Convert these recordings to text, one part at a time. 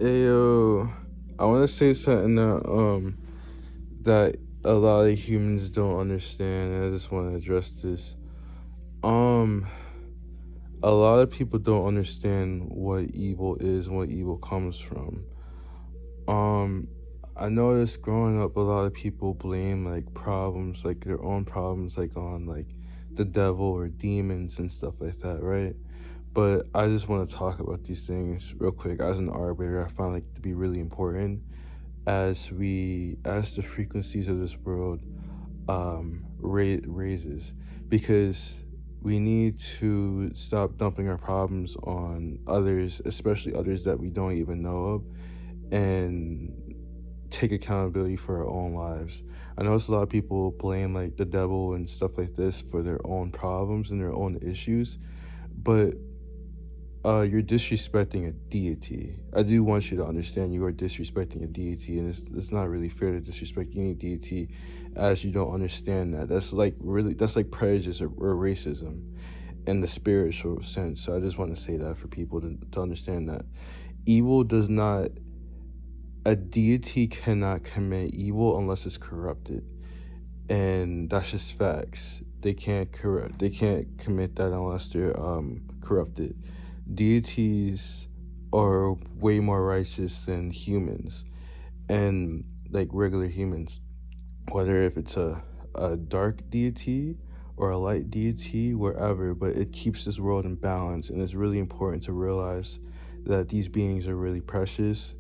Ayo, I want to say something that a lot of humans don't understand, and I just want to address this. Um, a lot of people don't understand what evil is and what evil comes from. Um, I noticed growing up, a lot of people blame like problems, like their own problems, like on like the devil or demons and stuff like that, right? But I just want to talk about these things real quick. As an arbiter, I find like to be really important as the frequencies of this world raises, because we need to stop dumping our problems on others, especially others that we don't even know of, and take accountability for our own lives. I notice a lot of people blame like the devil and stuff like this for their own problems and their own issues, but you're disrespecting a deity. I do want you to understand you are disrespecting a deity, and it's not really fair to disrespect any deity as you don't understand that. That's like prejudice or racism in the spiritual sense. So I just want to say that for people to understand that evil does not, a deity cannot commit evil unless it's corrupted. And that's just facts. They can't commit that unless they're corrupted. Deities are way more righteous than humans, and like regular humans, whether if it's a dark deity or a light deity, wherever, but it keeps this world in balance. And it's really important to realize that these beings are really precious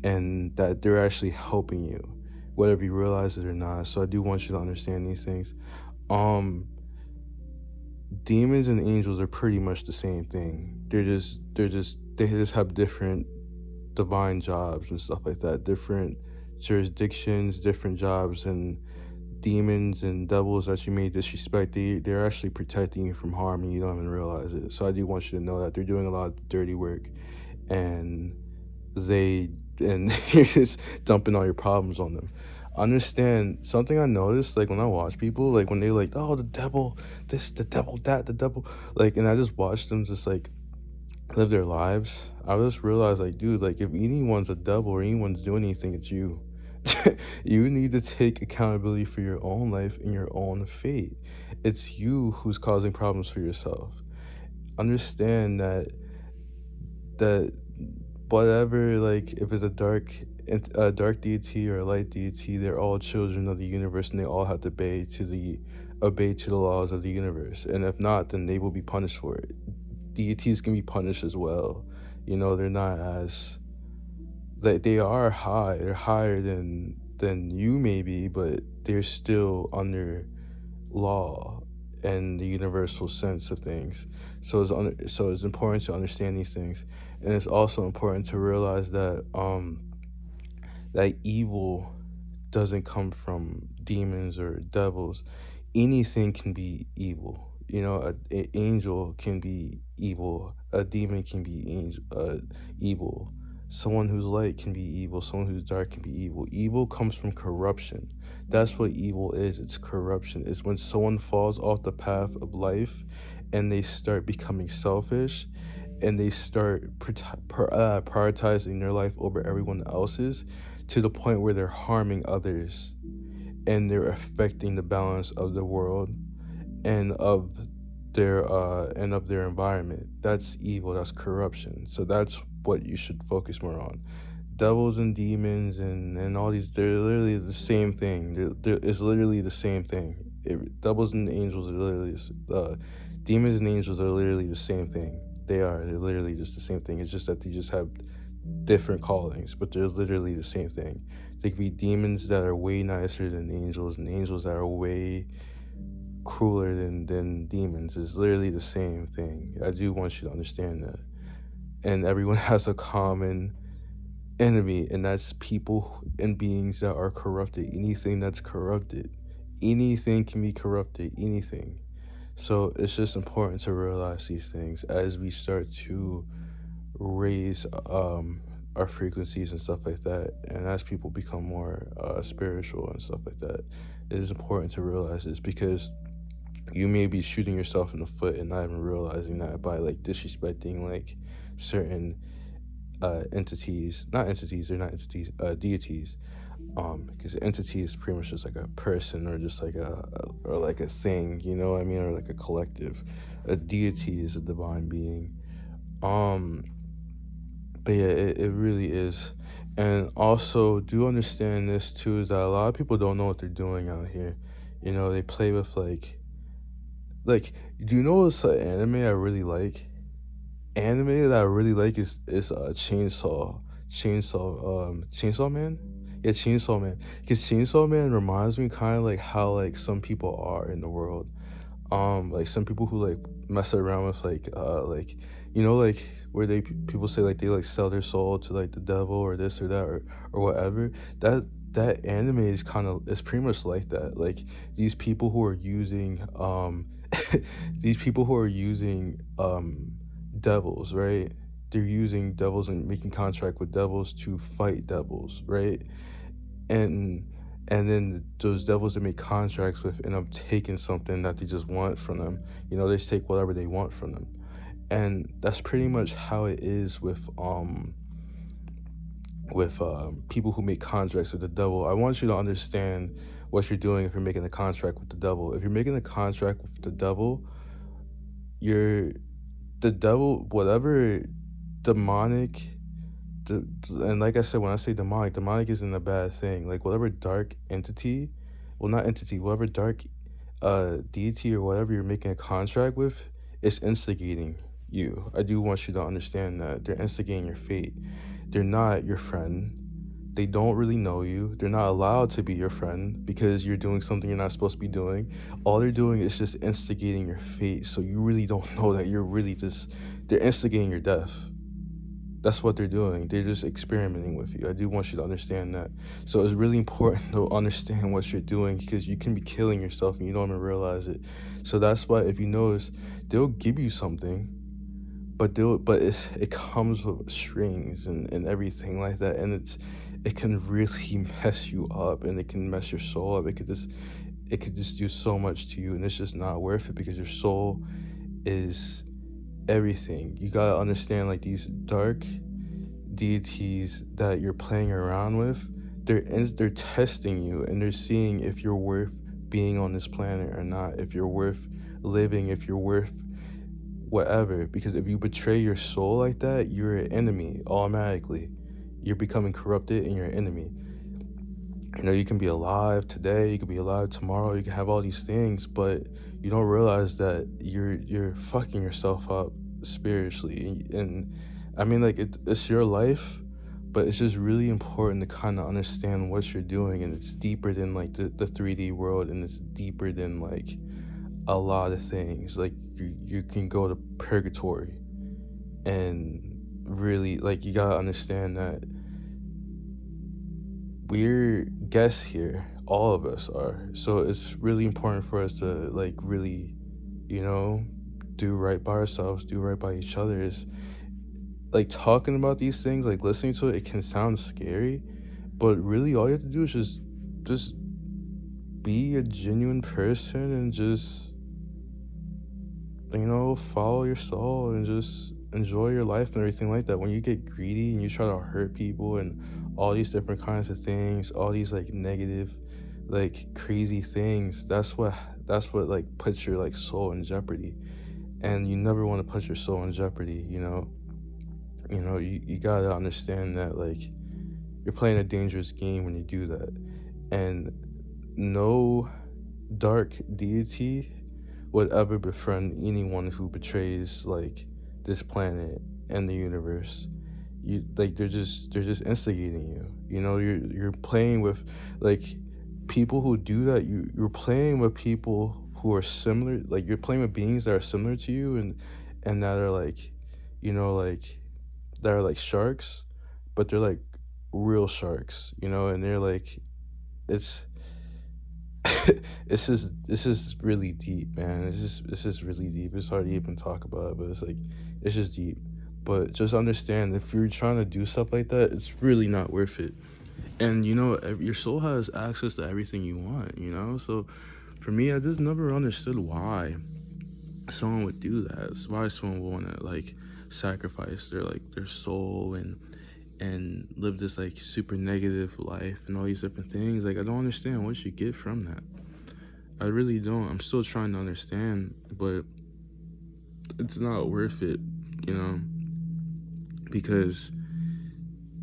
and that they're actually helping you, whether you realize it or not. So I do want you to understand these things. Um, Demons and angels are pretty much the same thing. They just have different divine jobs and stuff like that, different jurisdictions, different jobs, and demons and devils that you may disrespect, they're actually protecting you from harm and you don't even realize it. So I do want you to know that they're doing a lot of dirty work, and they and you're just dumping all your problems on them. Understand something I noticed, like when I watch people, like when they like, oh, the devil, this, the devil, that, the devil, like, and I just watch them just like live their lives. I just realized, like, dude, like if anyone's a devil or anyone's doing anything, it's you. You need to take accountability for your own life and your own fate. It's you who's causing problems for yourself. Understand that whatever, like if it's a dark deity or a light deity, they're all children of the universe, and they all have to obey to the laws of the universe. And if not, then they will be punished for it. Deities can be punished as well. They're not as, like, they are high. They're higher than you maybe, but they're still under law and the universal sense of things. So it's important to understand these things, and it's also important to realize that evil doesn't come from demons or devils. Anything can be evil. An angel can be evil. A demon can be evil. Someone who's light can be evil. Someone who's dark can be evil. Evil comes from corruption. That's what evil is. It's corruption. It's when someone falls off the path of life and they start becoming selfish, and they start prioritizing their life over everyone else's, to the point where they're harming others and they're affecting the balance of the world and of their environment. That's evil. That's corruption. So that's what you should focus more on. Devils and demons and all these, they're literally the same thing. It's literally the same thing. Devils and angels are literally demons and angels are literally the same thing. They're literally just the same thing. It's just that they just have different callings, but they're literally the same thing. They could be demons that are way nicer than angels, and angels that are way crueler than demons. It's literally the same thing. I do want you to understand that. And everyone has a common enemy, and that's people and beings that are corrupted. Anything that's corrupted. Anything can be corrupted. Anything. So it's just important to realize these things as we start to raise our frequencies and stuff like that, and as people become more spiritual and stuff like that. It is important to realize this, because you may be shooting yourself in the foot and not even realizing that by like disrespecting like certain entities, not entities, they're not entities, deities. Because entity is pretty much just like a person or just like or like a thing, you know what I mean, or like a collective. A deity is a divine being. Um, but yeah, it really is. And also, do understand this too is that a lot of people don't know what they're doing out here. You know, they play with like. Do you know what's an anime I really like? Anime that I really like is Chainsaw Man. Yeah, Chainsaw Man. Because Chainsaw Man reminds me kind of like how like some people are in the world. Like some people who like mess around with like you know like where people say like they like sell their soul to like the devil or this or that or whatever. That anime is kind of it's pretty much like that. Like these people who are using these people who are using devils, right? They're using devils and making contract with devils to fight devils, right? and and then those devils that make contracts with end up taking something that they just want from them. You know, they just take whatever they want from them, and that's pretty much how it is with people who make contracts with the devil. I want you to understand what you're doing if you're making a contract with the devil. If you're making a contract with the devil, you're the devil, whatever demonic and like I said, when I say demonic isn't a bad thing. Like whatever dark entity, well not entity, whatever dark deity or whatever you're making a contract with is instigating you. I do want you to understand that they're instigating your fate. They're not your friend. They don't really know you. They're not allowed to be your friend because you're doing something you're not supposed to be doing. All they're doing is just instigating your fate. So you really don't know that you're really just they're instigating your death. That's what they're doing. They're just experimenting with you. I do want you to understand that. So it's really important to understand what you're doing because you can be killing yourself and you don't even realize it. So that's why if you notice, they'll give you something, but it comes with strings and everything like that, and it can really mess you up and it can mess your soul up. It could just do so much to you, and it's just not worth it because your soul is everything. You gotta understand like these dark deities that you're playing around with, they're testing you and they're seeing if you're worth being on this planet or not, if you're worth living, if you're worth whatever. Because if you betray your soul like that, you're an enemy automatically. You're becoming corrupted and you're an enemy. You know, you can be alive today, you can be alive tomorrow, you can have all these things, but you don't realize that you're fucking yourself up spiritually. And I mean, like it's your life, but it's just really important to kind of understand what you're doing, and it's deeper than like the 3D world, and it's deeper than like a lot of things. Like you can go to purgatory, and really like you gotta understand that we're guests here, all of us are. So it's really important for us to like really, you know, do right by ourselves, do right by each other. Is like talking about these things, like listening to it can sound scary, but really all you have to do is just be a genuine person and just, you know, follow your soul and just enjoy your life and everything like that. When you get greedy and you try to hurt people and all these different kinds of things, all these like negative, like crazy things, that's what like puts your like soul in jeopardy. And you never want to put your soul in jeopardy, you know. You gotta understand that like you're playing a dangerous game when you do that. And no dark deity would ever befriend anyone who betrays like this planet and the universe. You like they're just instigating you. You know, you're playing with like people who do that. You're playing with people who are similar. Like you're playing with beings that are similar to you and that are like, you know, like that are like sharks, but they're like real sharks. You know, and they're like it's it's just really deep, man. It's just really deep. It's hard to even talk about, but it's like it's just deep. But just understand if you're trying to do stuff like that, it's really not worth it. And you know, your soul has access to everything you want. You know, so for me, I just never understood why someone would do that. It's why someone would want to like sacrifice their soul and live this like super negative life and all these different things. Like, I don't understand what you get from that. I really don't. I'm still trying to understand, but it's not worth it, you know, because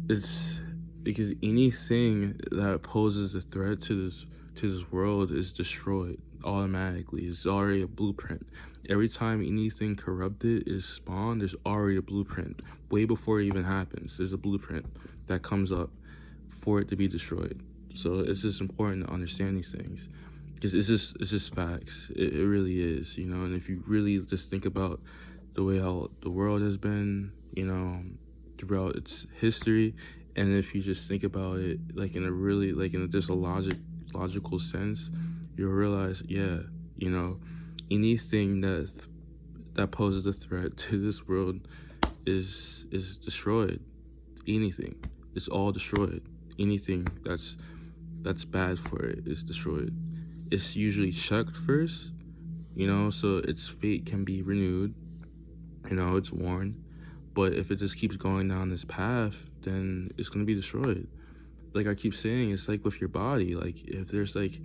it's because anything that poses a threat to this world is destroyed automatically. It's already a blueprint. Every time anything corrupted is spawned, there's already a blueprint. Way before it even happens, there's a blueprint that comes up for it to be destroyed. So it's just important to understand these things, because it's just facts. It really is, you know. And if you really just think about the way how the world has been, you know, throughout its history, and if you just think about it like in a really like in just a logical sense, you'll realize, yeah, you know, anything that poses a threat to this world is destroyed. Anything, it's all destroyed. Anything that's bad for it is destroyed. It's usually checked first, you know, so its fate can be renewed, you know, it's warned. But if it just keeps going down this path, then it's gonna be destroyed. Like I keep saying, it's like with your body. Like if there's like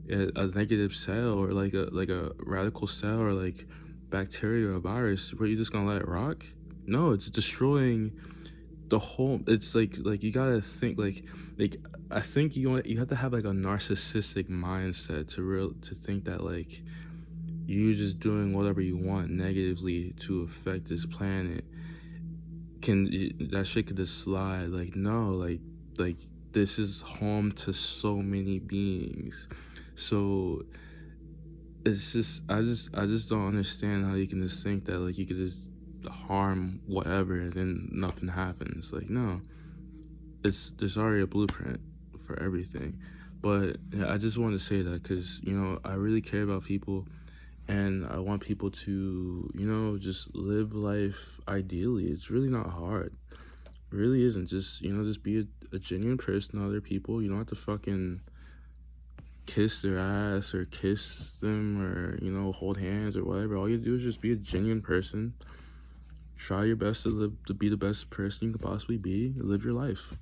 a negative cell or like a radical cell or like bacteria or a virus, were you just gonna let it rock? No, it's destroying the whole. It's like you gotta think like I think you have to have like a narcissistic mindset to think that like you just doing whatever you want negatively to affect this planet that shit could just slide. Like no, like this is home to so many beings. So it's just I just don't understand how you can just think that like you could just harm whatever and then nothing happens. Like no, there's already a blueprint for everything. But yeah, I just wanted to say that because, you know, I really care about people, and I want people to, you know, just live life ideally. It's really not hard. It really isn't. Just, you know, just be a genuine person to other people. You don't have to fucking kiss their ass or kiss them or, you know, hold hands or whatever. All you do is just be a genuine person. Try your best to be the best person you can possibly be. Live your life.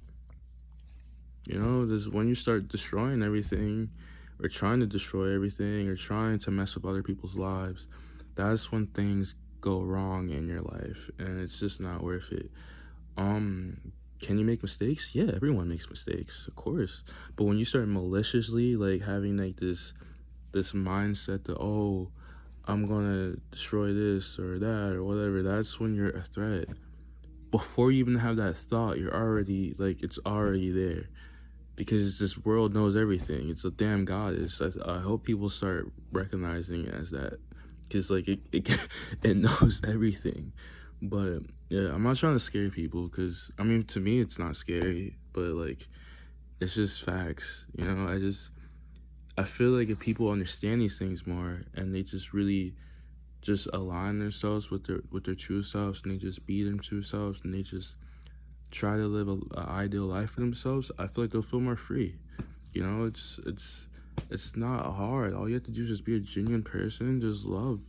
You know, this when you start destroying everything or trying to destroy everything or trying to mess up other people's lives, that's when things go wrong in your life, and it's just not worth it. Can you make mistakes? Yeah, everyone makes mistakes, of course. But when you start maliciously like having like this mindset that, oh, I'm gonna destroy this or that or whatever, that's when you're a threat. Before you even have that thought, you're already like, it's already there, because this world knows everything. It's a damn goddess. I hope people start recognizing it as that, because like it knows everything. But yeah, I'm not trying to scare people, because I mean, to me it's not scary, but like it's just facts, you know. I feel like if people understand these things more and they just really just align themselves with their true selves, and they just be them true selves, and they just try to live a ideal life for themselves, I feel like they'll feel more free. You know, it's not hard. All you have to do is just be a genuine person, just love.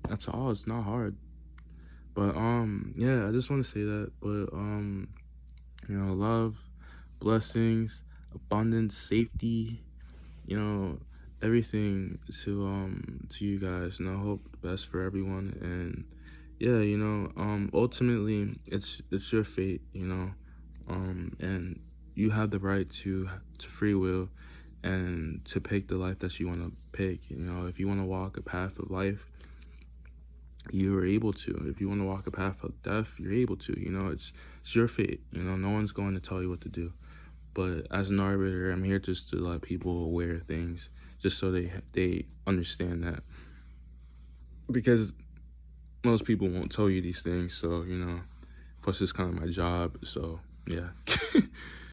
That's all. It's not hard. But yeah, I just want to say that. But you know, love, blessings, abundance, safety, you know, everything to you guys, and I hope the best for everyone. And yeah, you know, ultimately it's your fate, you know, and you have the right to free will and to pick the life that you want to pick. You know, if you want to walk a path of life, you are able to. If you want to walk a path of death, you're able to. You know, it's your fate. You know, no one's going to tell you what to do. But as an arbiter, I'm here just to let people aware of things, just so they understand that, because most people won't tell you these things. So, you know, plus it's kind of my job. So yeah.